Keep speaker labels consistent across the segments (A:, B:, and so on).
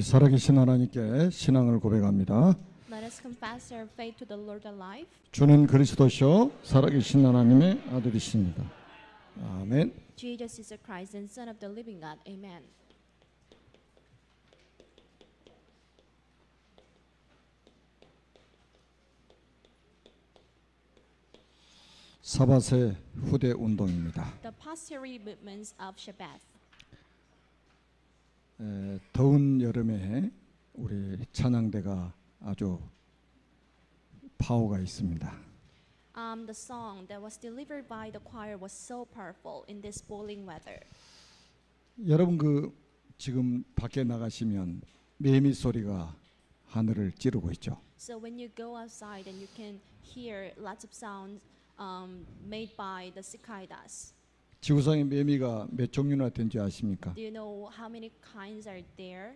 A: 우리 살아계신 하나님께 신앙을 고백합니다.
B: Let us confess our faith to the Lord alive.
A: 주는 그리스도시요 살아계신 하나님의 아들이십니다. 아멘.
B: Jesus is the Christ and Son of the living God. Amen.
A: 사밧의 후대 운동입니다.
B: The posterity movements of Shabbat.
A: 더운 여름에 우리 찬양대가 아주 파워가 있습니다.
B: The song that was delivered by the choir was so powerful in this boiling weather.
A: 여러분 지금 밖에 나가시면 매미 소리가 하늘을 찌르고 있죠.
B: So when you go outside and you can hear lots of sounds made by the cicadas.
A: 지구상에 매미가 몇 종류나 된지 아십니까?
B: Do you know how many kinds are there?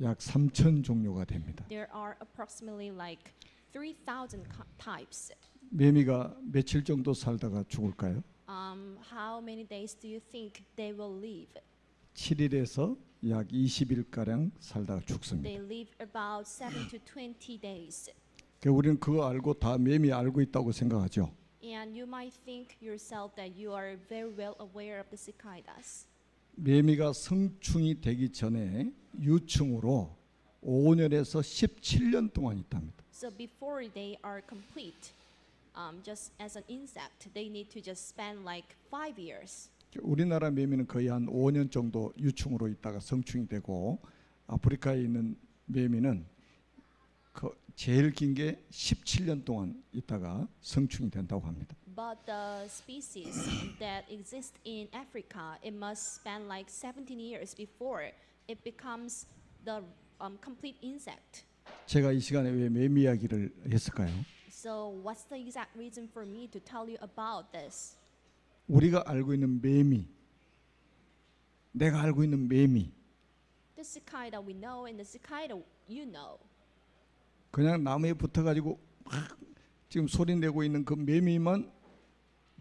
A: 약 3,000 종류가 됩니다.
B: There are approximately like 3,000 types.
A: 매미가 며칠 정도 살다가 죽을까요?
B: How many days do you think they will live?
A: 7일에서 약 20일가량 살다가 죽습니다.
B: They live about 7 to 20 days.
A: 우리는 그거 알고 다 매미 알고 있다고 생각하죠.
B: And you might think yourself that you are very well aware of the cicadas.
A: 매미가 성충이 되기 전에 유충으로 5년에서 17년 동안 있답니다.
B: So before they are complete, just as an insect, they need to just spend like 5 years.
A: 우리나라 매미는 거의 한 5년 정도 유충으로 있다가 성충이 되고 아프리카에 있는 매미는 제일 긴 게 17년 동안 있다가 성충이 된다고 합니다.
B: But the species that exist in Africa, it must spend like 17 years before it becomes the complete insect.
A: 제가 이 시간에 왜 매미 이야기를 했을까요?
B: So what's the exact reason for me to tell you about this?
A: 우리가 알고 있는 매미, 내가 알고 있는 매미,
B: The cicada we know and the cicada you know.
A: 그냥 나무에 붙어가지고 막 지금 소리 내고 있는 그 매미만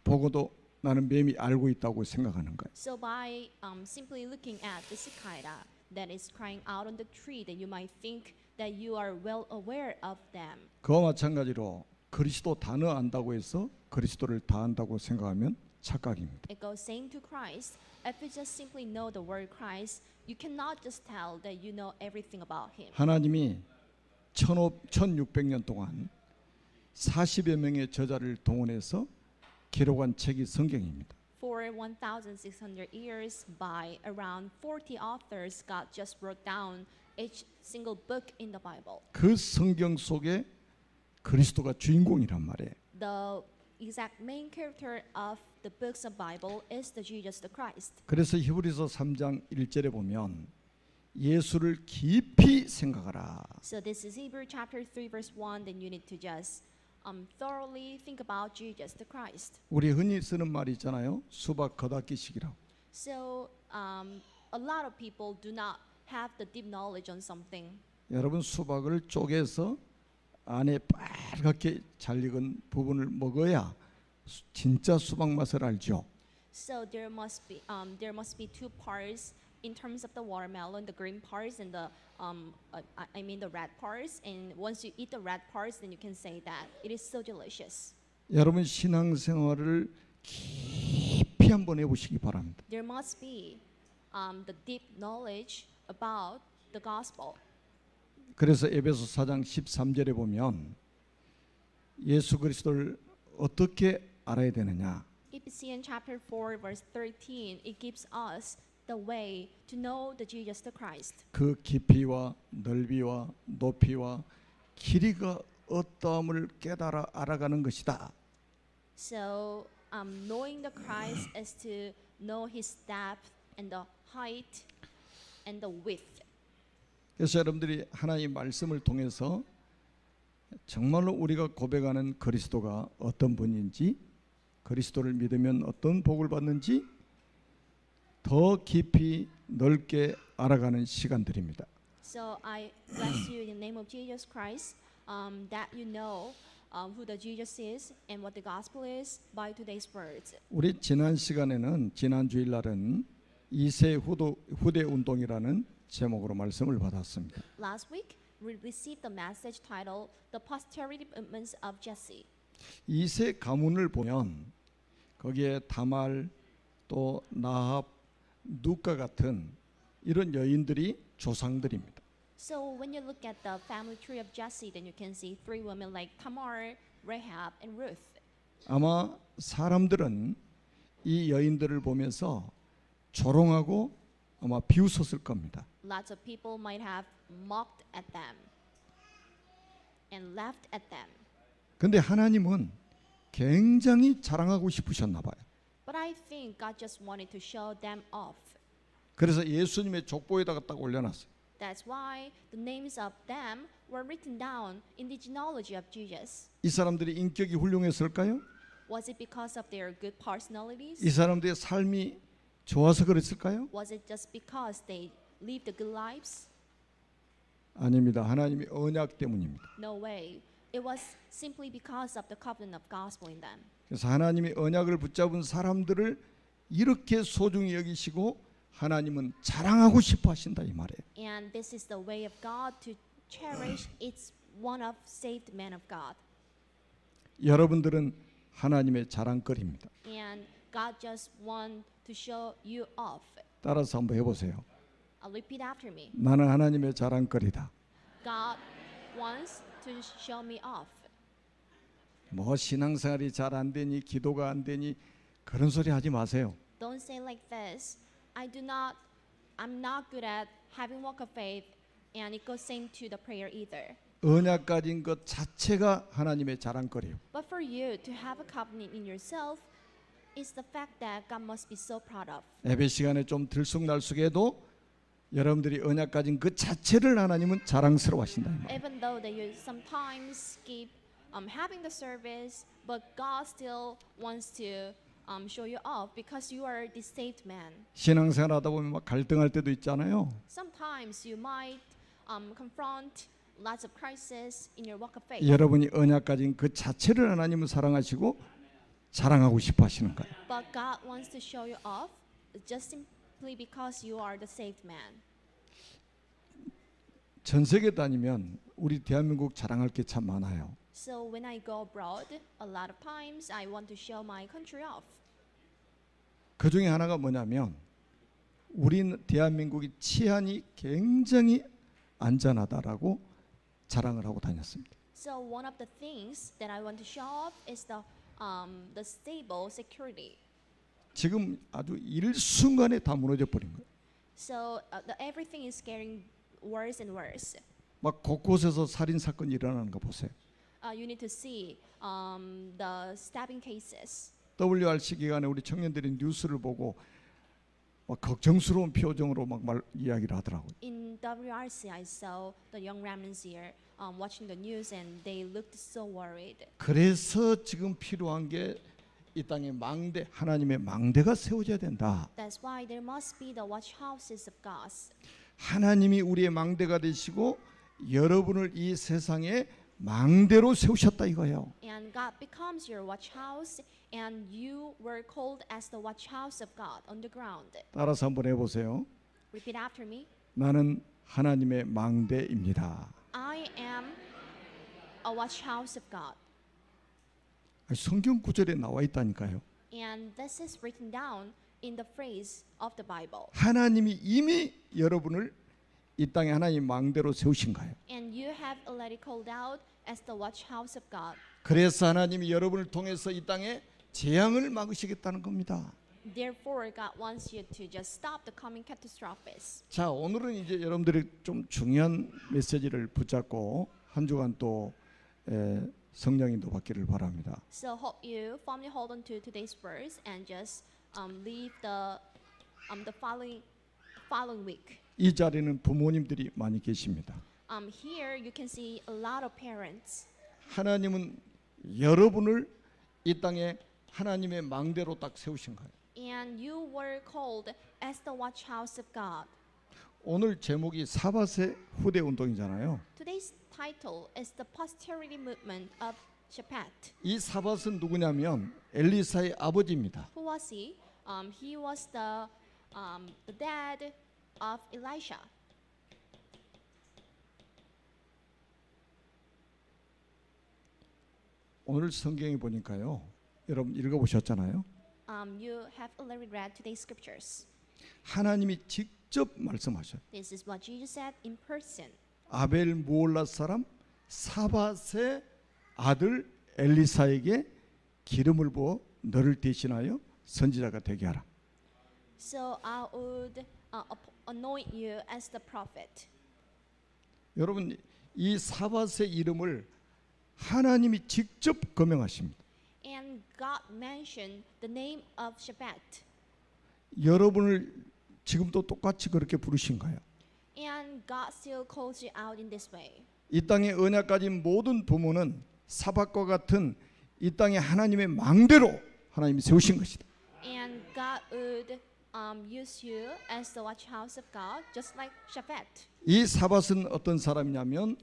A: 보고도 나는 매미 알고 있다고 생각하는 거예요.
B: So by simply looking at the cicada that is crying out on the tree, that you might think that you are well aware of them.
A: 그와 마찬가지로 그리스도 단어 안다고 해서 그리스도를 다 안다고 생각하면 착각입니다.
B: It goes same to Christ. If you just simply know the word Christ, you cannot just tell that you know everything about him.
A: 하나님이 1600년 동안 40여 명의 저자를 동원해서 기록한 책이 성경입니다.
B: For 1,600 years, by around 40 authors, God just wrote down each single book in the Bible.
A: 그 성경 속에 그리스도가 주인공이란 말이에요.
B: The exact main character of the books of Bible is the Jesus the Christ.
A: 그래서 히브리서 3장 1절에 보면 예수를 깊이 생각하라.
B: So this is Hebrew chapter 3 verse 1. Then you need to just thoroughly think about Jesus the Christ.
A: 우리 흔히 쓰는 말이 있잖아요. 수박 겉핥기식이라고.
B: So a lot of people do not have the deep knowledge on something.
A: 여러분 수박을 쪼개서 안에 빨갛게 잘 익은 부분을 먹어야 진짜 수박 맛을 알죠.
B: So there must be two parts in terms of the watermelon, the green parts and the the red parts. And once you eat the red parts, then you can say that it is so delicious.
A: 여러분 신앙생활을 깊이 한번 해보시기 바랍니다.
B: There must be the deep knowledge about the gospel.
A: 그래서 에베소 4장 13절에 보면 예수 그리스도를 어떻게 알아야 되느냐?
B: Ephesians chapter 4 verse 13, it gives us the way to know the Jesus the Christ.
A: 그 깊이와 넓이와 높이와 길이가 어떠함을 깨달아 알아가는 것이다.
B: So knowing the Christ is to know His depth and the height and the width.
A: 그래서 여러분들이 하나님의 말씀을 통해서 정말로 우리가 고백하는 그리스도가 어떤 분인지, 그리스도를 믿으면 어떤 복을 받는지 더 깊이 넓게 알아가는 시간들입니다.
B: So I bless you in the name of Jesus Christ, that you know who the Jesus is and what the gospel is by today's words.
A: 우리 지난 시간에는 지난 주일날은 2세 후대 운동이라는 제목으로 말씀을 받았습니다.
B: Last week, we received the message titled "The Posterity Movements of Jesse."
A: 이세 가문을 보면 거기에 다말 또 나합, 눕과 같은 이런 여인들이 조상들입니다.
B: So when you look at the family tree of Jesse, then you can see three women like Tamar, Rahab, and Ruth.
A: 아마 사람들은 이 여인들을 보면서 조롱하고 아마 비웃었을 겁니다.
B: Lots of people might have mocked at them and laughed at them.
A: 근데 하나님은 굉장히 자랑하고 싶으셨나 봐요.
B: But I think God just wanted to show them off.
A: 그래서 예수님의 족보에다가 딱 올려놨어요.
B: That's why the names of them were written down in the genealogy of Jesus.
A: 이 사람들이 인격이 훌륭했을까요?
B: Was it because of their good personalities?
A: 이 사람들의 삶이 좋아서 그랬을까요?
B: Was it just because they lived the good lives?
A: 아닙니다. 하나님의 언약 때문입니다.
B: No way. It was simply because of the covenant of gospel in them.
A: 그래서 하나님의 언약을 붙잡은 사람들을 이렇게 소중히 여기시고 하나님은 자랑하고 싶어 하신다 이 말이에요.
B: And this is the way of God to cherish its one of saved men of God.
A: 여러분들은 하나님의 자랑거리입니다.
B: And God just want to show you off.
A: 따라서 한번 해보세요.
B: I'll repeat after me.
A: 나는 하나님의 자랑거리다.
B: God wants to show me off.
A: 뭐 신앙생활이 잘 안 되니 기도가 안 되니 그런 소리 하지 마세요.
B: Don't say like this. I'm not good at having walk of faith, and it goes same to the prayer either.
A: 언약 가진 것 자체가 하나님의 자랑거리예요.
B: But for you to have a covenant in yourself is the fact that God must be so proud of.
A: 예배 시간에 좀 들쑥날쑥해도 여러분들이 언약 가진 그 자체를 하나님은 자랑스러워하신다.
B: Even though that you sometimes skip having the service, but God still wants to show you off because you are the saved man.
A: 신앙생활 하다 보면 막 갈등할 때도 있잖아요.
B: Sometimes you might confront lots of crises in your walk of faith.
A: 여러분이 언약 가진 그 자체를 하나님은 사랑하시고 자랑하고 싶어 하시는 거예요.
B: But God wants to show you off just simply because you are the saved man.
A: 전 세계 다니면 우리 대한민국 자랑할 게 참 많아요.
B: So when I go abroad, a lot of times I want to show my country off.
A: 그 중에 하나가 뭐냐면 우리 대한민국이 치안이 굉장히 안전하다라고 자랑을 하고 다녔습니다.
B: So one of the things that I want to show off is the stable security.
A: 지금 아주 일순간에 다 무너져 버린 거예요.
B: So everything is getting worse and worse.
A: 막 곳곳에서 살인 사건이 일어나는 거 보세요.
B: You need to see the stabbing cases.
A: WRC 기간에 우리 청년들이 뉴스를 보고 막 걱정스러운 표정으로 막 이야기를 하더라고요.
B: In WRC, I saw the young remnants here watching the news, and they looked so worried.
A: 그래서 지금 필요한 게 이 땅에 망대, 하나님의 망대가 세워져야 된다.
B: That's why there must be the watch houses of God.
A: 하나님이 우리의 망대가 되시고 여러분을 이 세상에 망대로 세우셨다 이거예요.
B: And God becomes your watch house, and you were called as the watch house of God on the ground.
A: 따라서 한번 해보세요.
B: Repeat after me.
A: 나는 하나님의 망대입니다.
B: I am a watch house of God.
A: 성경 구절에 나와 있다니까요.
B: And this is written down in the phrase of the Bible.
A: 하나님이 이미 여러분을 이 땅에 하나님 망대로 세우신 거예요.
B: And you have already called out as the watch house of God.
A: 그래서 하나님이 여러분을 통해서 이 땅에 재앙을 막으시겠다는 겁니다.
B: Therefore, God wants you to just stop the coming catastrophes.
A: 자, 오늘은 이제 여러분들이 좀 중요한 메시지를 붙잡고 한 주간 또 성령 인도 받기를 바랍니다.
B: So hope you firmly hold on to today's verse and just leave the following week.
A: 이 자리는 부모님들이 많이 계십니다.
B: Here you can see a lot of parents.
A: 하나님은 여러분을 이 땅에 하나님의 망대로 딱 세우신 거예요.
B: And you were called as the watch house of God.
A: 오늘 제목이 사밧의 후대 운동이잖아요.
B: Today's title is the posterity movement of Shaphat.
A: 이 사밧은 누구냐면 엘리사의 아버지입니다.
B: Who was he? He was the dad of Elisha.
A: 오늘 성경에 보니까요. 여러분 읽어보셨잖아요.
B: You have already read today's scriptures.
A: 하나님이 직접 말씀하셔요.
B: This is what Jesus said in person.
A: 아벨 무올라 사람 사밧의 아들 엘리사에게 기름을 부어 너를 대신하여 선지자가 되게 하라.
B: So I would anoint you as the prophet.
A: 여러분 이 사밧의 이름을 하나님이 직접 거명하십니다.
B: And God mentioned the name of Shabbat.
A: 여러분을 지금도 똑같이 그렇게 부르신 거예요.
B: And God still calls you out in this way.
A: 이 땅에 언약 가진 모든 부모는 사밧과 같은 이 땅에 하나님의 망대로 하나님이 세우신 것이다.
B: And God would use you as the watch house of God, just like Shabbat.
A: 이 사밧은 어떤 사람이냐면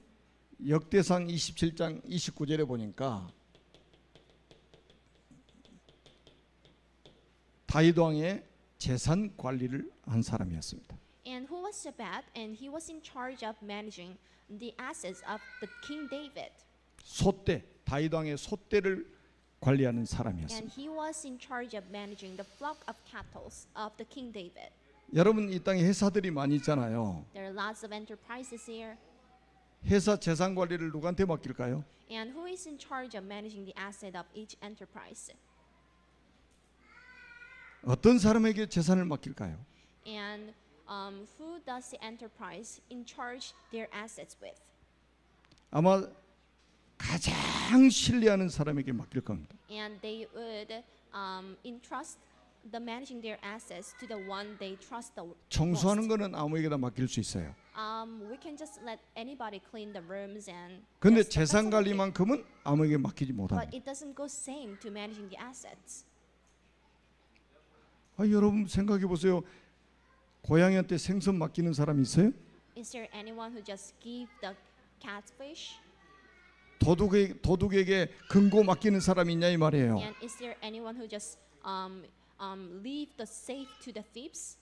A: 역대상 27장 29절에 보니까 다윗 왕의 재산 관리를 한 사람이었습니다.
B: And who was Shabbat? And he was in charge of managing the assets of the King David.
A: 소떼, 다윗 왕의 소떼를 관리하는 사람이었습니다.
B: And he was in charge of managing the flock of cattle of the King David.
A: 여러분 이 땅에 회사들이 많이 있잖아요.
B: There are lots of enterprises here.
A: 회사 재산 관리를 누구한테 맡길까요?
B: And who is in charge of managing the asset of each enterprise?
A: 어떤 사람에게 재산을 맡길까요?
B: And who does the enterprise in charge their assets with?
A: 아마 가장 신뢰하는 사람에게 맡길 겁니다.
B: And they would entrust the managing their assets to the one they trust the
A: 청소하는
B: most.
A: 거는 아무에게나 맡길 수 있어요.
B: We can just let anybody clean the rooms and.
A: 근데
B: that's
A: 재산
B: okay.
A: 관리만큼은 아무에게 맡기지
B: But
A: 못합니다.
B: it doesn't go same to managing the assets.
A: 여러분 생각해 보세요. 고양이한테 생선 맡기는 사람이 있어요?
B: Is there anyone who just give the catfish?
A: 도둑에게 금고 맡기는 사람이 있냐 이 말이에요.
B: And is there anyone who just leave the safe to the thieves?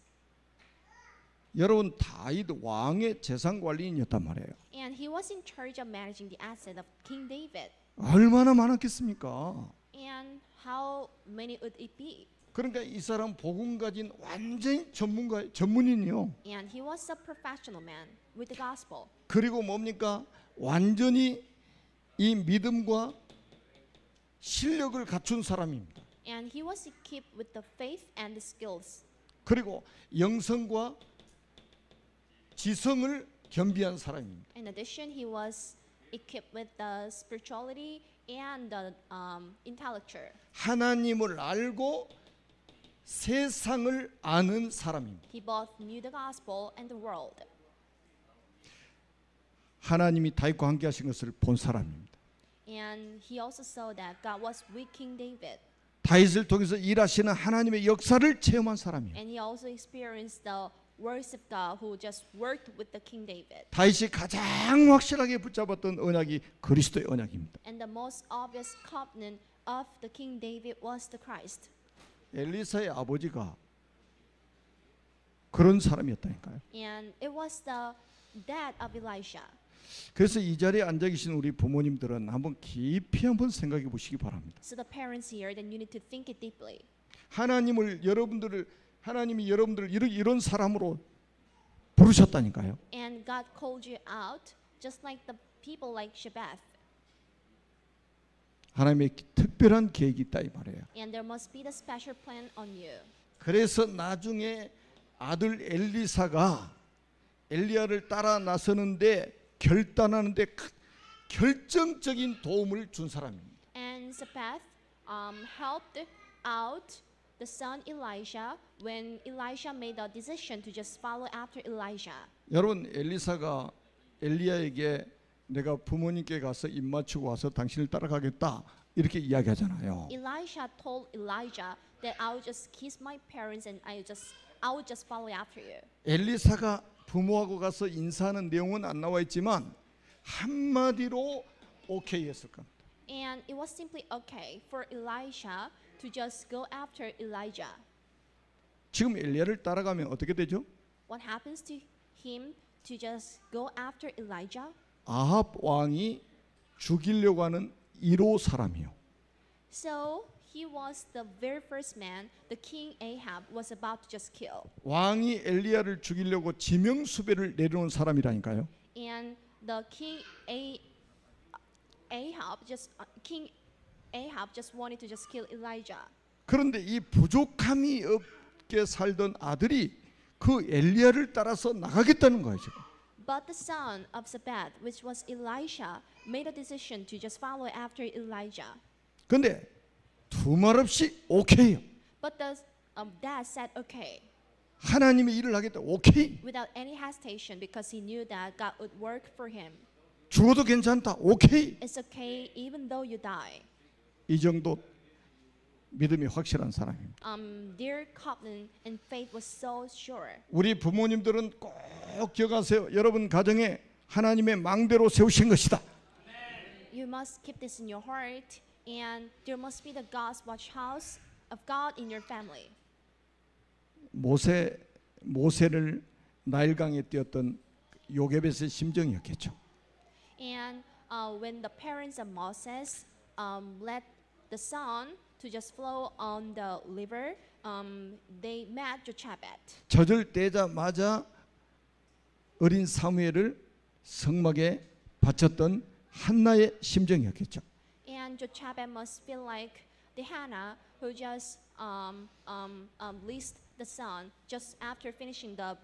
A: 여러분 다윗 왕의 재산 관리인이었단 말이에요.
B: And he was in charge of managing the asset of King David.
A: 얼마나 많았겠습니까?
B: And how many would it be?
A: 그러니까 이 사람 복음 가진 완전히 전문인이요.
B: And he was a professional man with the gospel.
A: 그리고 뭡니까? 완전히 이 믿음과 실력을 갖춘 사람입니다.
B: And he was equipped with the faith and the skills.
A: 그리고 영성과 지성을 겸비한 사람입니다.
B: In addition, he was equipped with the spirituality and the intellectual.
A: 하나님을 알고 세상을 아는 사람입니다.
B: He both knew the gospel and the world.
A: 하나님이 다윗과 함께 하신 것을 본 사람입니다.
B: And he also saw that God was with King David.
A: 다윗을 통해서 일하시는 하나님의 역사를 체험한 사람이에요.
B: And he also experienced the works of God who just worked with the King David.
A: 다윗이 가장 확실하게 붙잡았던 언약이 그리스도의 언약입니다.
B: And the most obvious covenant of the King David was the Christ.
A: 엘리사의 아버지가 그런 사람이었다니까요.
B: And it was the dad of Elisha.
A: 그래서 이 자리에 앉아 계신 우리 부모님들은 한번 깊이 한번 생각해 보시기 바랍니다.
B: So the parents here, then you need to think it deeply.
A: 하나님이 여러분들을 이런 사람으로 부르셨다니까요.
B: And God called you out just like the people like Shabbat.
A: 하나님의 특별한 계획이 있다 이 말이에요.
B: And there must be the special plan on you.
A: 그래서 나중에 아들 엘리사가 엘리야를 따라 나서는데 결단하는데 결정적인 도움을 준 사람입니다.
B: And Shabbat helped out the son Elisha when Elisha made a decision to just follow after Elijah.
A: 여러분 엘리사가 엘리야에게 내가 부모님께 가서 입 맞추고 와서 당신을 따라가겠다 이렇게 이야기하잖아요.
B: Elisha told Elijah that I will just kiss my parents and I will just follow after you.
A: 엘리사가 부모하고 가서 인사하는 내용은 안 나와 있지만 한마디로 오케이 했을 겁니다.
B: And it was simply okay for Elisha to just go after Elijah.
A: 지금 엘리야를 따라가면 어떻게 되죠?
B: What happens to him to just go after Elijah?
A: 아합 왕이 죽이려고 하는 1호 사람이요.
B: So he was the very first man the king Ahab was about to just kill.
A: 왕이 엘리야를 죽이려고 지명수배를 내려놓은 사람이라니까요.
B: And the King Ahab just wanted to just kill Elijah.
A: 그런데 이 부족함이 없게 살던 아들이 그 엘리야를 따라서 나가겠다는 거예요, 지금.
B: But the son of Zaphat, which was Elisha, made a decision to just follow after Elijah.
A: 근데 두말 없이 오케이요.
B: But the dad said okay
A: 하나님의 일을 하겠다. 오케이.
B: without any hesitation because he knew that God would work for him.
A: 죽어도 괜찮다. 오케이.
B: It's okay even though you die.
A: 이 정도 믿음이 확실한 사람입니다.
B: Their covenant and faith was so sure.
A: 우리 부모님들은 꼭 기억하세요. 여러분 가정에 하나님의 망대로 세우신 것이다.
B: You must keep this in your heart, and there must be the God's watch house of God in your family.
A: 모세를 나일강에 띄었던 요게벳의 심정이었겠죠.
B: And when the parents of Moses let the son to just flow on the river, they met Jochebed.
A: 젖을 떼자마자 어린 사무엘을 성막에 바쳤던 한나의 심정이었겠죠.
B: And Jochebed must feel like the Hannah who just released the son just after finishing the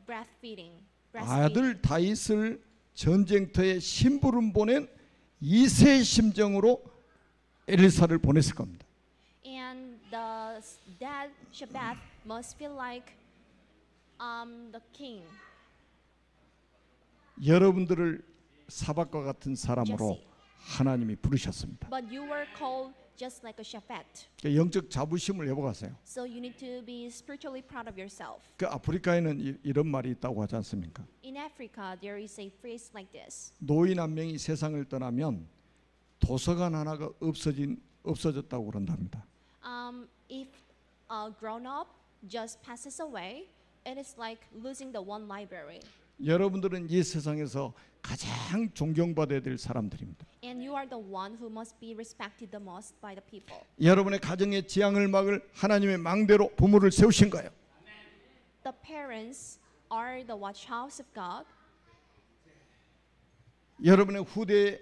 B: breastfeeding.
A: 아들 다윗을 전쟁터에 심부름 보낸 이세의 심정으로 엘리사를 보냈을 겁니다.
B: And the dad Shabbat must feel like the king.
A: 여러분들을 사박과 같은 사람으로 하나님이 부르셨습니다.
B: But you were called just like a Shabbat.
A: 영적 자부심을 회복하세요.
B: So you need to be spiritually proud of yourself.
A: 그 아프리카에는 이런 말이 있다고 하지 않습니까?
B: In Africa, there is a phrase like this.
A: 노인 한 명이 세상을 떠나면 도서관 하나가 없어졌다고 그런답니다.
B: If a grown-up just passes away, it is like losing the one library.
A: 여러분들은 이 세상에서 가장 존경받아야 될 사람들입니다.
B: And you are the one who must be respected the most by the people.
A: 여러분의 가정의 지향을 막을 하나님의 망대로 부모를 세우신 거예요.
B: The parents are the watch house of God.
A: 여러분의 후대에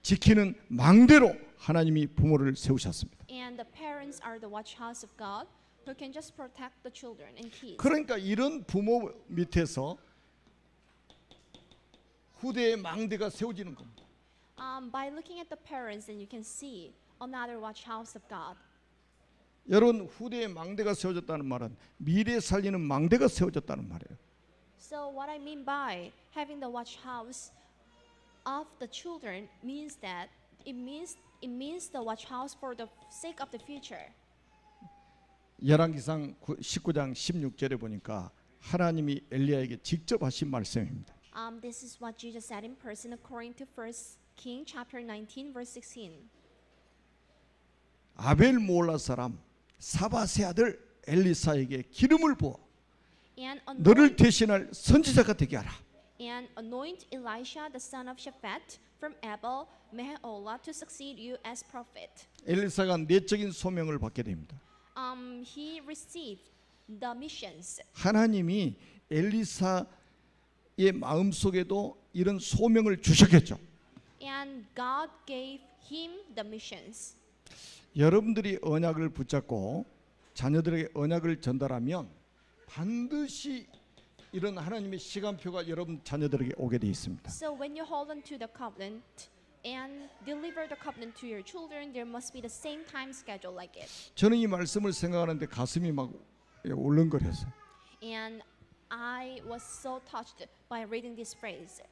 A: 지키는 망대로 하나님이 부모를 세우셨습니다.
B: And the parents are the watch house of God who can just protect the children and kids.
A: 그러니까 이런 부모 밑에서 후대의 망대가 세워지는 겁니다.
B: By looking at the parents, then you can see another watch house of God.
A: 여러분 후대의 망대가 세워졌다는 말은 미래 살리는 망대가 세워졌다는 말이에요.
B: So what I mean by having the watch house of the children means that it means the watch house for the sake of the future.
A: 열왕기상 19장 16절에 보니까 하나님이 엘리야에게 직접 하신 말씀입니다.
B: This is what Jesus said in person according to 1 King chapter 19 verse 16.
A: 아벨 모올라 사람 사바세 아들 엘리사에게 기름을 부어
B: And
A: 너를 대신할 선지자가 되게 하라.
B: anoint Elisha the son of Shaphat from Abel Meholah to succeed you as prophet.
A: 엘리사가 내적인 소명을 받게 됩니다.
B: He received the missions.
A: 하나님이 엘리사의 마음속에도 이런 소명을 주셨겠죠.
B: And God gave him the missions.
A: 여러분들이 언약을 붙잡고 자녀들에게 언약을 전달하면 반드시 이런 하나님의 시간표가 여러분 자녀들에게 오게 돼 있습니다.
B: So when you hold on to the covenant and deliver the covenant to your children, there must be the same time schedule like it.
A: 저는 이 말씀을 생각하는데 가슴이 막 울렁거렸어요.
B: And I was so touched by reading this phrase.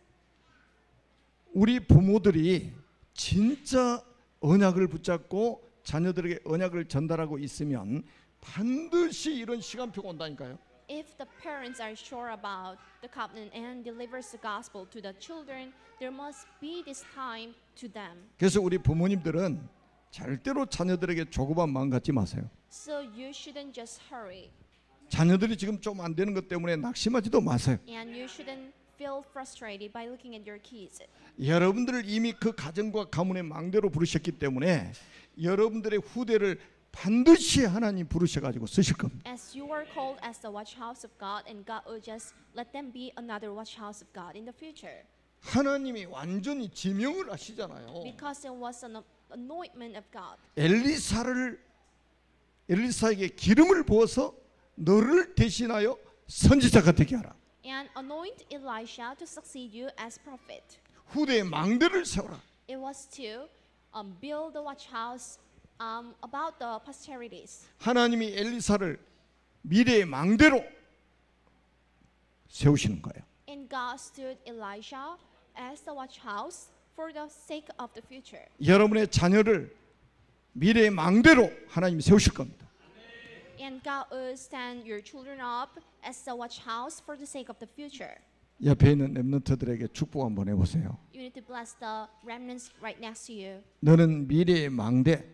A: 우리 부모들이 진짜 언약을 붙잡고 자녀들에게 언약을 전달하고 있으면 반드시 이런 시간표가 온다니까요.
B: If the parents are sure about the covenant and delivers the gospel to the children, there must be this time to them.
A: 그래서 우리 부모님들은 절대로 자녀들에게 조급한 마음 갖지 마세요.
B: So you shouldn't just hurry,
A: 자녀들이 지금 좀 안 되는 것 때문에 낙심하지도 마세요.
B: and you shouldn't feel frustrated by looking at your kids.
A: 여러분들을 이미 그 가정과 가문의 망대로 부르셨기 때문에 여러분들의 후대를 반드시 하나님 부르셔가지고 쓰실 겁니다.
B: As you are called as the watch house of God, and God will just let them be another watch house of God in the future.
A: 하나님이 완전히 지명을 하시잖아요.
B: Because it was an anointment of God.
A: 엘리사에게 기름을 부어서 너를 대신하여 선지자가 되게 하라.
B: And anoint Elisha to succeed you as prophet.
A: 후대의 망대를 세워라.
B: It was to build the watch house about the posterities.
A: 하나님이 엘리사를 미래의 망대로 세우시는 거예요.
B: And God stood Elisha as the watch house for the sake of the future.
A: 여러분의 자녀를 미래의 망대로 하나님이 세우실 겁니다.
B: And God will stand your children up as the watch house for the sake of the future.
A: 옆에 있는 렘넌트들에게 축복 한번 해보세요.
B: You need to bless the remnants right next to you.
A: 너는 미래의 망대,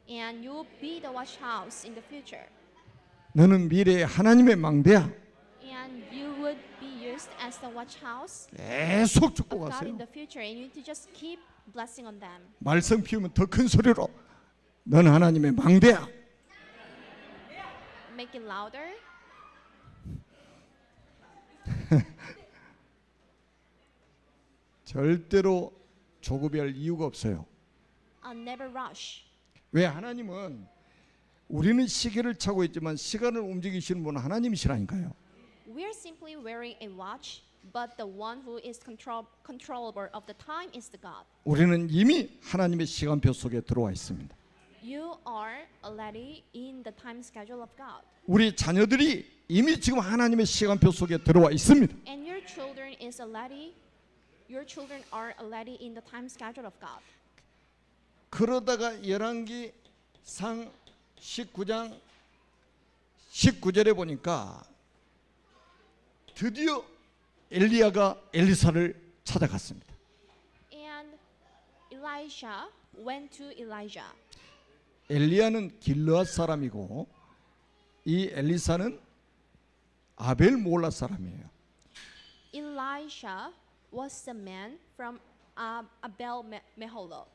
B: And you will be the watch house in the future.
A: 너는 미래의 하나님의 망대야.
B: And you would be used as the watch house
A: 계속
B: of God
A: 축복하세요.
B: in the future. And you need to just keep blessing on them.
A: 말썽 피우면 더 큰 소리로 너는 하나님의 망대야.
B: Make it louder.
A: 절대로 조급해할 이유가 없어요.
B: Never rush.
A: 왜? 하나님은 우리는 시계를 차고 있지만 시간을 움직이시는 분은 하나님이시라니까요.
B: We are simply wearing a watch, but the one who is controllable of the time is the God.
A: 우리는 이미 하나님의 시간표 속에 들어와 있습니다.
B: You are already in the time schedule of God.
A: 우리 자녀들이 이미 지금 하나님의 시간표 속에 들어와 있습니다.
B: And your children are already in the time schedule of God.
A: 그러다가 열왕기상 19장 19절에 보니까 드디어 엘리야가 엘리사를 찾아갔습니다.
B: And Elisha went to Elijah.
A: 엘리야는 길르앗 사람이고 이 엘리사는 아벨 모올라 사람이에요.
B: Elisha was the man from Abel Meholah.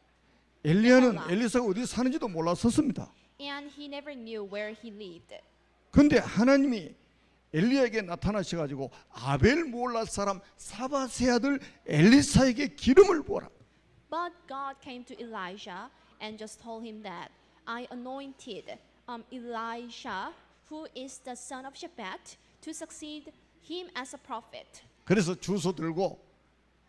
A: 엘리야는 엘리사가 어디 사는지도 몰랐었습니다.
B: And he never knew where he lived.
A: 그런데 하나님이 엘리야에게 나타나셔가지고 아벨 모올라 사람 사바세 아들 엘리사에게 기름을 부어라.
B: But God came to Elijah and just told him that I anointed Elisha, who is the son of Shaphat, to succeed him as a prophet.
A: 그래서 주소 들고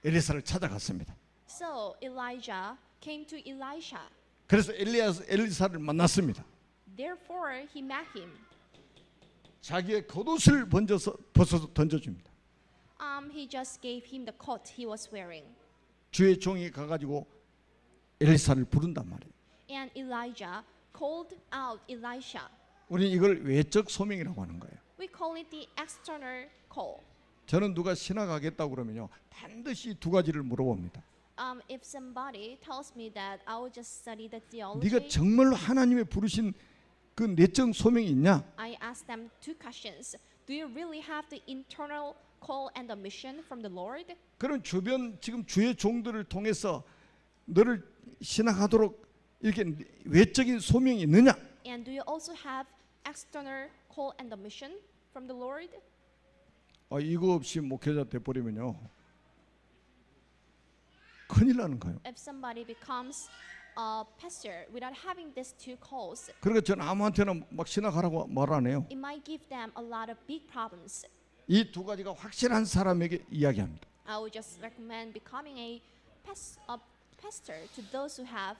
A: 엘리사를 찾아갔습니다.
B: So Elijah came to Elisha.
A: 그래서 엘리사를 만났습니다.
B: Therefore he met him.
A: 자기의 겉옷을 벗어서 던져줍니다.
B: He just gave him the coat he was wearing.
A: 주의 종이 가가지고 엘리사를 부른단 말이에요.
B: And Elijah called out Elisha.
A: 우리는 이걸 외적 소명이라고 하는 거예요.
B: We call it the external call.
A: 저는 누가 신학 하겠다고 그러면요 반드시 두 가지를 물어봅니다.
B: If somebody tells me that I will just study the theology,
A: 네가 정말로 하나님의 부르신 그 내적 소명이 있냐?
B: I ask them two questions. Do you really have the internal call and the mission from the Lord?
A: 그럼 주변 지금 주의 종들을 통해서 너를 신학하도록 이렇게 외적인 소명이 있느냐?
B: And do you also have external call and the mission from the Lord?
A: 이거 없이 목회자 돼버리면요 큰일 나는 거예요.
B: If somebody becomes a pastor without having these two calls,
A: 그러니까 저는 아무한테나 막 신학하라고 말 안 해요.
B: it might give them a lot of big problems.
A: 이 두 가지가 확실한 사람에게 이야기합니다.
B: I would just recommend becoming a pastor to those who have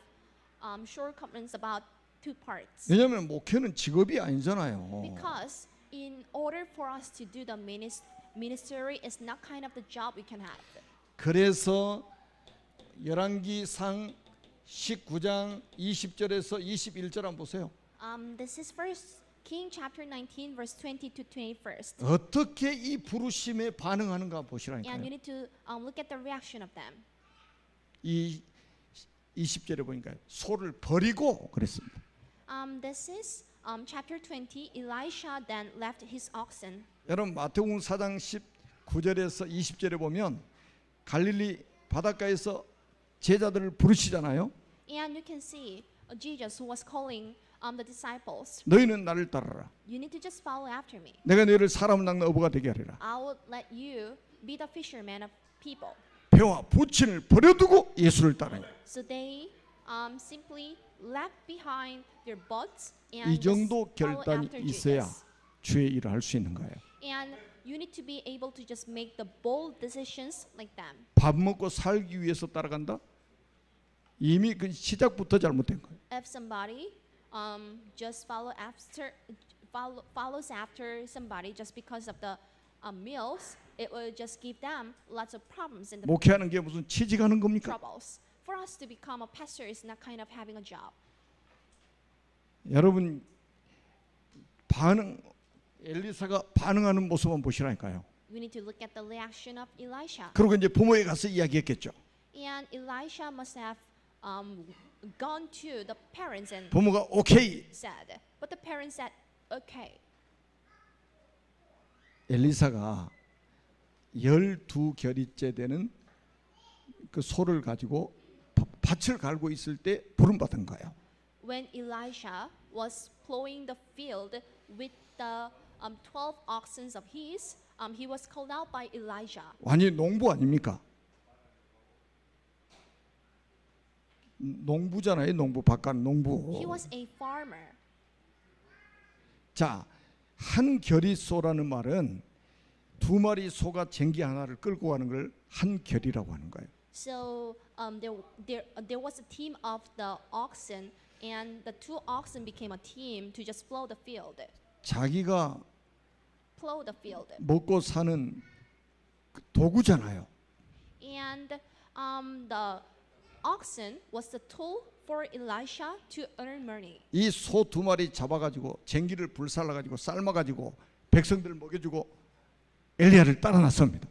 B: shortcomings about two parts.
A: 왜냐하면 목회는 직업이 아니잖아요.
B: Because in order for us to do the ministry is not kind of the job we can have.
A: 그래서 열왕기상 19장 20절에서 21절 한번 보세요.
B: This is First King chapter 19 verse 20 to 21.
A: 어떻게 이 부르심에 반응하는가
B: And
A: 보시라니까요.
B: you need to look at the reaction of them.
A: 이 20절에 보니까 소를 버리고 그랬습니다.
B: This is chapter 20. Elisha then left his oxen.
A: 여러분 마태복음 4장 9절에서 20절에 보면 갈릴리 바닷가에서 제자들을 부르시잖아요.
B: And you can see Jesus who was calling the disciples.
A: 너희는 나를 따르라.
B: You need to just follow after me.
A: 내가 너희를 사람을 낚는 어부가 되게 하리라.
B: I will let you be the fisherman of people.
A: 배와 부친을 버려두고 예수를 따르니.
B: So they simply left behind their boats
A: 이
B: and just
A: 정도
B: follow
A: 결단이
B: after
A: 있어야
B: Jesus.
A: 주의 일을 할 수 있는 거예요.
B: And you need to be able to just make the bold decisions like them.
A: 밥 먹고 살기 위해서 따라간다? 이미 그 시작부터 잘못된 거예요.
B: If somebody just follows after somebody just because of the meals, it will just give them lots of problems and
A: 목회하는 게 무슨 취직하는 겁니까?
B: troubles. For us to become a pastor is not kind of having a job.
A: 여러분 엘리사가 반응하는 모습만 보시라니까요.
B: We need to look at the reaction of Elisha.
A: 그리고 이제 부모에 가서 이야기했겠죠.
B: And Elisha must have gone to the parents and
A: 부모가 오케이.
B: said, but the parents said, okay.
A: 엘리사가 12겨리째 되는 그 소를 가지고 밭을 갈고 있을 때 부름 받은 거예요.
B: When Elisha was plowing the field with the 12 oxen of his, he was called out by Elijah.
A: 완전히 농부 아닙니까? 농부잖아요. 농부 바깥 농부.
B: He was a farmer.
A: 자, 한 겨리 소라는 말은 두 마리 소가 쟁기 하나를 끌고 가는 걸 한 겨리라고 하는 거예요.
B: So there was a team of the oxen, and the two oxen became a team to just plow the field.
A: 자기가
B: Plow the field.
A: 먹고 사는 그 도구잖아요.
B: And the oxen was the tool for Elisha to earn money.
A: 이 소 두 마리 잡아가지고 쟁기를 불살라가지고 삶아가지고 백성들 먹여주고 엘리야를 따라 나섭니다.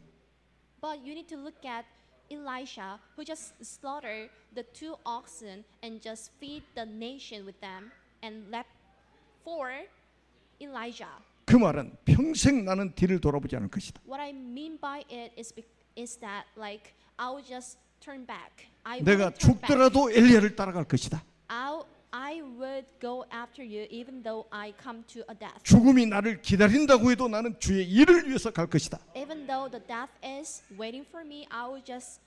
B: But you need to look at Elisha, who just slaughtered the two oxen and just feed the nation with them, and left for Elijah.
A: 그 말은 평생 나는 뒤를 돌아보지 않을 것이다.
B: What I mean by it is that like I will just turn back. I
A: 내가
B: will turn back.
A: 죽더라도 엘리야를 따라갈 것이다.
B: I would go after you even though I come to a death.
A: 죽음이 나를 기다린다고 해도 나는 주의 일을 위해서 갈 것이다.
B: Even though the death is waiting for me, I will just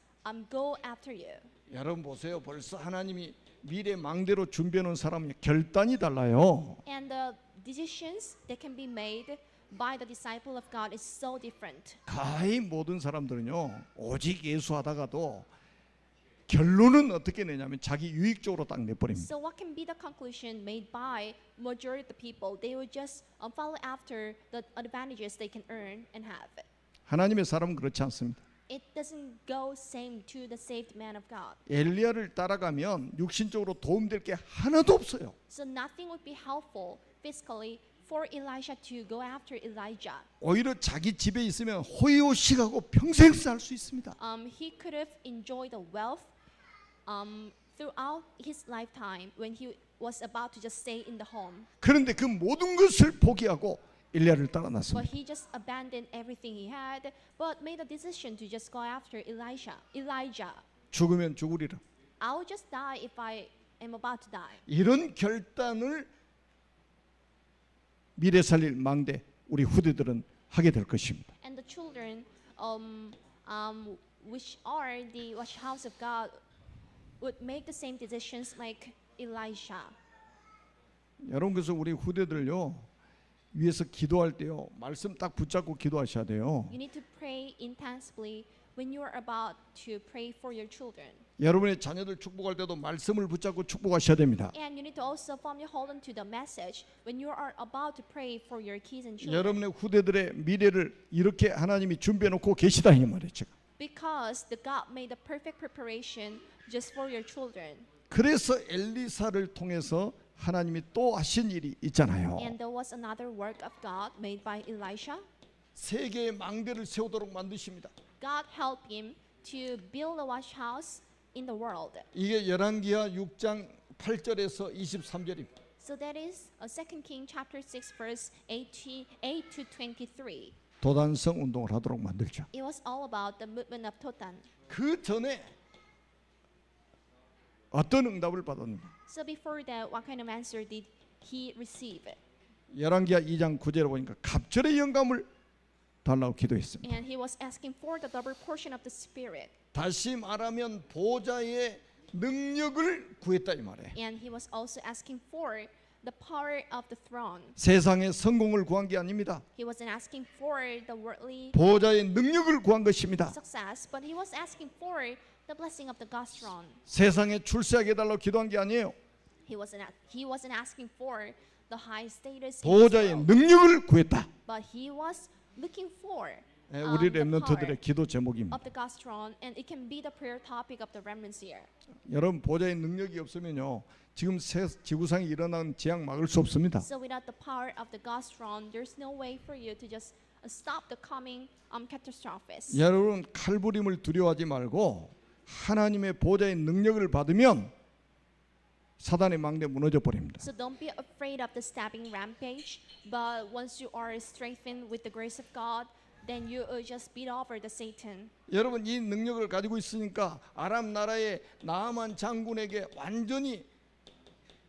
B: go after you.
A: 여러분 보세요. 벌써 하나님이 미래 망대로 준비해 놓은 사람의 결단이 달라요.
B: And the decisions that can be made by the disciple of God is so different.
A: 거의 모든 사람들은요. 오직 예수하다가도 결론은 어떻게 내냐면 자기 유익 쪽으로 딱 내버립니다.
B: So what can be the conclusion made by majority of the people? They will just follow after the advantages they can earn and have.
A: 하나님의 사람은 그렇지 않습니다.
B: It doesn't go same to the saved man of God.
A: 엘리야를 따라가면 육신적으로 도움될 게 하나도 없어요.
B: So nothing would be helpful physically for Elisha to go after Elijah.
A: 오히려 자기 집에 있으면 호의호식하고 평생 살 수 있습니다.
B: He could have enjoyed the wealth throughout his lifetime when he was about to just stay in the home.
A: 그런데 그 모든 것을 포기하고 엘리야를 따라
B: But
A: 났습니다.
B: he just abandoned everything he had, but made a decision to just go after Elijah.
A: 죽으면 죽으리라.
B: I will just die if I am about to die.
A: 이런 결단을 미래 살릴 망대 우리 후대들은 하게 될 것입니다.
B: And the children, which are the house of God, would make the same decisions like Elisha.
A: 여러분 그래서 우리 후대들요 위에서 기도할 때요 말씀 딱 붙잡고 기도하셔야 돼요.
B: You need to pray intensively when you are about to pray for your children.
A: 여러분의 자녀들 축복할 때도 말씀을 붙잡고 축복하셔야 됩니다.
B: And you need to also firmly hold on to the message when you are about to pray for your kids and children.
A: 여러분의 후대들의 미래를 이렇게 하나님이 준비해 놓고 계시다 이 말이죠.
B: Because the God made the perfect preparation just for your children.
A: 그래서 엘리사를 통해서 하나님이 또 하신 일이 있잖아요.
B: And there was another work of God made by Elisha.
A: 세계의 망대를 세우도록 만드십니다.
B: God helped him to build a wash house in the world.
A: 이게 열왕기하 6장 8절에서 23절입니다.
B: So that is 2 King chapter 6 verse 8 to 23.
A: 도단성 운동을 하도록 만들죠.
B: It was all about the movement of Totan.
A: 그 전에 어떤 응답을 받았는가?
B: So before that, what kind of answer did he receive?
A: 열왕기하 2장 9절에 보니까 갑절의 영감을 달라고 기도했습니다.
B: And he was asking for the double portion of the Spirit.
A: 다시 말하면 보좌의 능력을 구했다 이 말이에요.
B: And he was also asking for the power of the throne.
A: 세상의 성공을 구한 게 아닙니다.
B: He wasn't asking for the worldly
A: 보좌의 능력을 구한 것입니다.
B: success, but he was asking for the blessing of the God's throne.
A: 세상에 출세하게 해달라고 기도한 게 아니에요.
B: He wasn't asking for the high status in this
A: 보좌의
B: world,
A: 능력을 구했다.
B: but he was looking for
A: 우리
B: the
A: 렘넌트들의
B: power
A: 기도 제목입니다.
B: of the God's throne, and it can be the prayer topic of the remnants here.
A: 여러분 보좌의 능력이 없으면요 지금 지구상에 일어나는 재앙 막을 수 없습니다.
B: So without the power of the God's throne, there's no way for you to just stop the coming catastrophes.
A: 여러분 칼부림을 두려워하지 말고 하나님의 보좌의 능력을 받으면 사단의 망대 무너져 버립니다.
B: So don't be afraid of the stabbing rampage, but once you are strengthened with the grace of God, then you just beat over the Satan.
A: 여러분 이 능력을 가지고 있으니까 아람 나라의 나아만 장군에게 완전히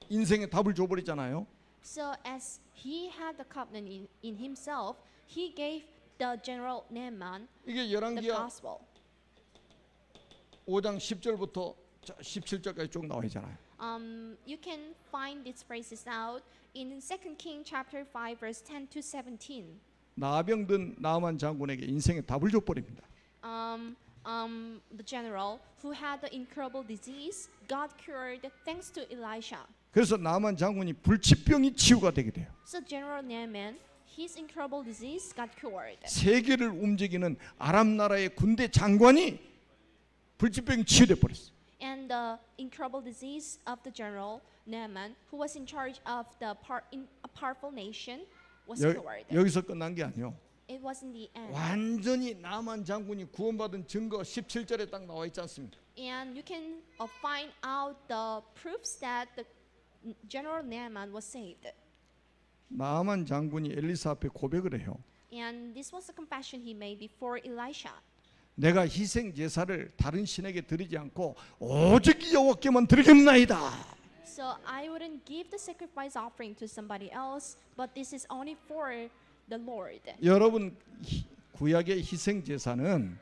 A: 인생의 답을 줘버리잖아요.
B: So as he had the covenant in himself, he gave the general Naaman
A: 이게
B: the
A: 열왕기하
B: gospel.
A: 5장 10절부터 17절까지 쭉 나와 있잖아요.
B: You can find these phrases out in 2 Kings chapter 5 verse 10 to 17.
A: 나병든 나아만 장군에게 인생의 답을 줘버립니다.
B: The general who had the incurable disease, God cured thanks to Elisha.
A: 그래서 나아만 장군이 불치병이 치유가 되게 돼요.
B: So General Naaman, his incurable disease got cured.
A: 세계를 움직이는 아람 나라의 군대 장관이 불치병이 치유돼 버렸어요.
B: And the incurable disease of the General Naaman, who was in charge of in a powerful nation, was cured.
A: 여기서 끝난 게 아니요.
B: It wasn't the end.
A: 완전히 나아만 장군이 구원받은 증거 17절에 딱 나와 있지 않습니까?
B: And you can find out the proofs that the General Naaman was saved.
A: 나아만 장군이 엘리사 앞에 고백을 해요.
B: And this was a confession he made before Elisha.
A: 내가 희생 제사를 다른 신에게 드리지 않고 오직 여호와께만 드리겠나이다.
B: So I wouldn't give the sacrifice offering to somebody else, but this is only for the Lord.
A: 여러분 구약의 희생 제사는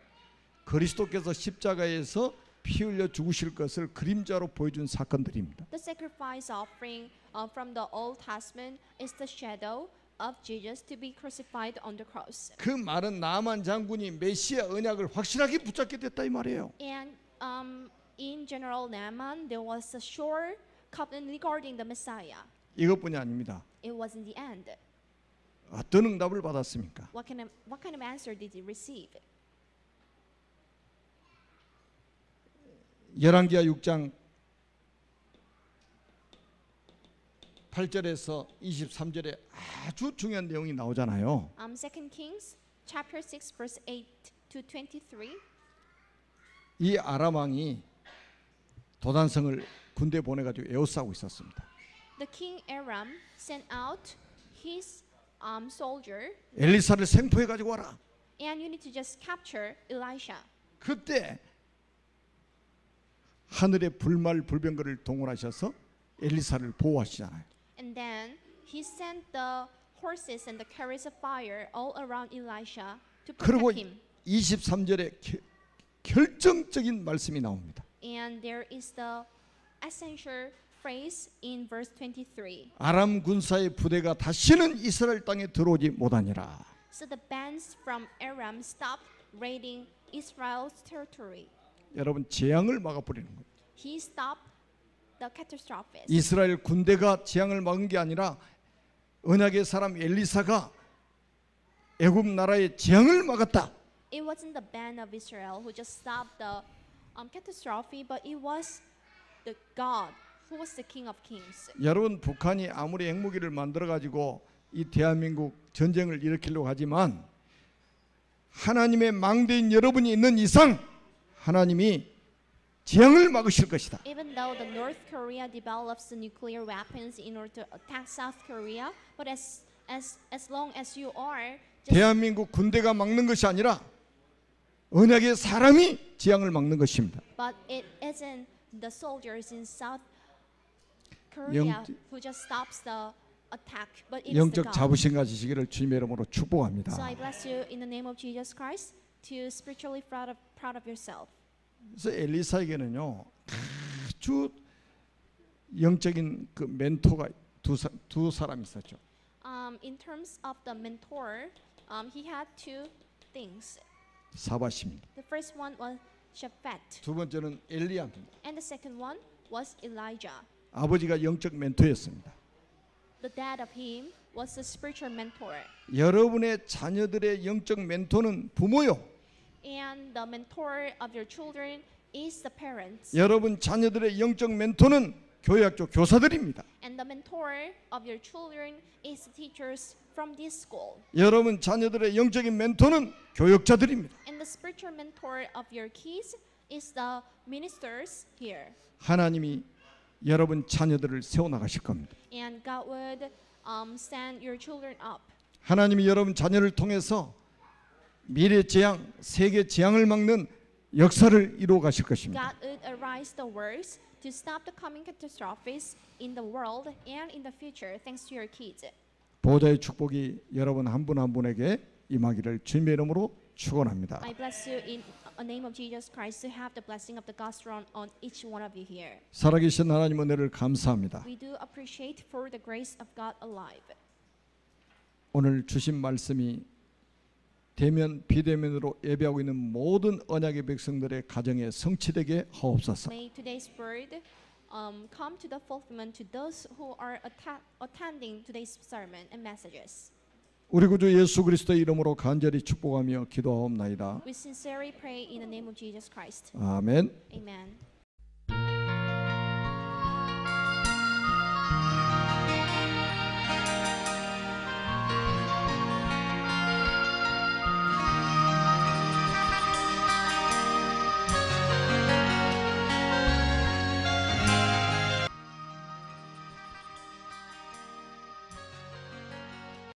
A: 그리스도께서 십자가에서 피 흘려 죽으실 것을 그림자로 보여준 사건들입니다.
B: The sacrifice offering from the Old Testament is the shadow of Jesus to be crucified on the cross.
A: 그 말은 나아만 장군이 메시아 언약을 확실하게 붙잡게 됐다 이 말이에요.
B: And in General Naaman, there was a sure covenant regarding the Messiah.
A: 이것뿐이 아닙니다.
B: It wasn't the end.
A: 어떤 응답을 받았습니까?
B: What kind of answer did he receive?
A: 열왕기하 6장 8절에서 23절에 아주 중요한 내용이 나오잖아요.
B: 2 Kings chapter 6 verse 8 to 23.
A: 이 아람 왕이 도단성을 군대 보내가지고 에워싸고 있었습니다.
B: The king Aram sent out his soldier,
A: 엘리사를 생포해 가지고 와라.
B: and you need to just capture Elisha.
A: 그때 하늘의 불말 불병거를 동원하셔서 엘리사를 보호하시잖아요.
B: And then he sent the horses and the chariots of fire all around Elisha to
A: 그리고
B: protect him.
A: 23절에 결정적인 말씀이 나옵니다.
B: And there is the essential phrase in verse 23.
A: 아람 군사의 부대가 다시는 이스라엘 땅에 들어오지 못하니라.
B: So the bands from Aram stopped raiding Israel's territory.
A: 여러분 재앙을 막아버리는 거예요.
B: He stopped the catastrophes.
A: 이스라엘 군대가 재앙을 막은 게 아니라 언약의 사람 엘리사가 애굽 나라의 재앙을 막았다.
B: It wasn't the band of Israel who just stopped the catastrophe, but it was the God who was the King of Kings.
A: 여러분 북한이 아무리 핵무기를 만들어 가지고 이 대한민국 전쟁을 일으키려고 하지만 하나님의 망대인 여러분이 있는 이상 하나님이 재앙을 막으실 것이다.
B: Even though the North Korea develops the nuclear weapons in order to attack South Korea, but as long as you are
A: 대한민국 군대가 막는 것이 아니라 언약의 사람이 재앙을 막는 것입니다.
B: But it isn't the soldiers in South Korea who just stops the attack, but it is the
A: 영적
B: God.
A: 자부심 가지시기를 주님의 이름으로 축복합니다.
B: So I bless you in the name of Jesus Christ to spiritually proud of yourself.
A: 그래서 엘리사에게는요 아주 영적인 그 멘토가 두 사람 있었죠.
B: In terms of the mentor, he had two things.
A: 사바십니다.
B: The first one was Shaphat,
A: 두 번째는 엘리야입니다.
B: and the second one was Elijah.
A: 아버지가 영적 멘토였습니다.
B: The dad of him was a spiritual mentor,
A: 여러분의 자녀들의 영적 멘토는 부모요.
B: and the mentor of your children is the parents,
A: 여러분 자녀들의 영적 멘토는 교회학교 교사들입니다.
B: and the mentor of your children is the teachers from this school,
A: 여러분 자녀들의 영적인 멘토는 교역자들입니다.
B: and the spiritual mentor of your kids is the ministers here.
A: 하나님이 여러분 자녀들을 세워나가실 겁니다.
B: And God would stand your children up.
A: 하나님이 여러분 자녀를 통해서 미래 재앙, 세계 재앙을 막는 역사를 이루어 가실 것입니다.
B: God would arise the works to stop the coming catastrophes in the world and in the future thanks to your kids.
A: 보호자의 축복이 여러분 한 분 한 분에게 임하기를 주님의 이름으로 축원합니다.
B: I bless you in the name of Jesus Christ to have the blessing of the gospel on each one of you here.
A: 살아계신 하나님 은혜를 감사합니다.
B: We do appreciate for the grace of God alive.
A: 오늘 주신 말씀이 대면 비대면으로 예배하고 있는 모든 언약의 백성들의 가정에 성취되게 하옵소서.
B: May today's word come to the fulfillment to those who are attending today's sermon and messages.
A: 우리 구주 예수 그리스도의 이름으로 간절히 축복하며 기도하옵나이다.
B: We sincerely pray in the name of Jesus Christ.
A: 아멘.
B: Amen.